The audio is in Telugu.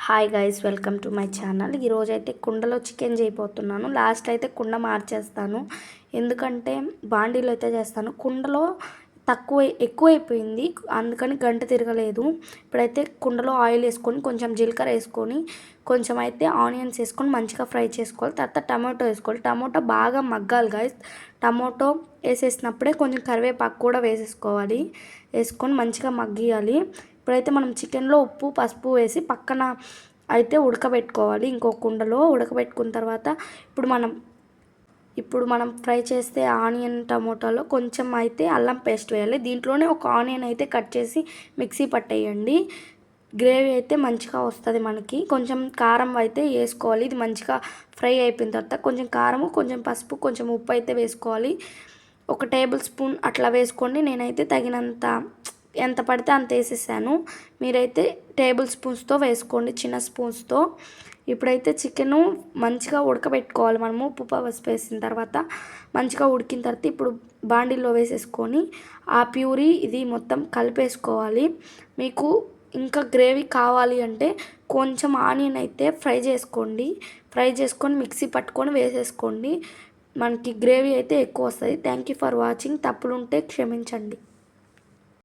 Hi guys, welcome to my channel. ఈరోజైతే కుండలో చికెన్ చేయబోతున్నాను. లాస్ట్ అయితే కుండ మార్చేస్తాను, ఎందుకంటే బాండీలో అయితే చేస్తాను. కుండలో ఎక్కువైపోయింది, అందుకని గంట తిరగలేదు. ఇప్పుడైతే కుండలో ఆయిల్ వేసుకొని కొంచెం జీలకర్ర వేసుకొని కొంచెం అయితే ఆనియన్స్ వేసుకొని మంచిగా ఫ్రై చేసుకోవాలి. తర్వాత టమాటో వేసుకోవాలి. టమాటో బాగా మగ్గాలి గైస్. టమాటో వేసేసినప్పుడే కొంచెం కరివేపాకు కూడా వేసేసుకోవాలి. వేసుకొని మంచిగా మగ్గియాలి. ఇప్పుడైతే మనం చికెన్లో ఉప్పు పసుపు వేసి పక్కన అయితే ఉడకబెట్టుకోవాలి. ఇంకో కుండలో ఉడకబెట్టుకున్న తర్వాత ఇప్పుడు మనం ఫ్రై చేస్తే ఆనియన్ టమోటాలో కొంచెం అయితే అల్లం పేస్ట్ వేయాలి. దీంట్లోనే ఒక ఆనియన్ అయితే కట్ చేసి మిక్సీ పట్టేయండి. గ్రేవీ అయితే మంచిగా వస్తుంది మనకి. కొంచెం కారం అయితే వేసుకోవాలి. ఇది మంచిగా ఫ్రై అయిపోయిన తర్వాత కొంచెం కారము, కొంచెం పసుపు, కొంచెం ఉప్పు అయితే వేసుకోవాలి. ఒక టేబుల్ స్పూన్ అట్లా వేసుకోండి. నేనైతే తగినంత ఎంత పడితే అంత వేసేసాను. మీరైతే టేబుల్ స్పూన్స్తో వేసుకోండి, చిన్న స్పూన్స్తో. ఇప్పుడైతే చికెను మంచిగా ఉడకబెట్టుకోవాలి. మనము ఉప్పు పసుపు వేసిన తర్వాత మంచిగా ఉడికిన తర్వాత ఇప్పుడు బాండీలో వేసేసుకొని ఆ ప్యూరీ ఇది మొత్తం కలిపేసుకోవాలి. మీకు ఇంకా గ్రేవీ కావాలి అంటే కొంచెం ఆనియన్ అయితే ఫ్రై చేసుకొని మిక్సీ పట్టుకొని వేసేసుకోండి. మనకి గ్రేవీ అయితే ఎక్కువ వస్తుంది. Thank you for watching. తప్పులుంటే క్షమించండి.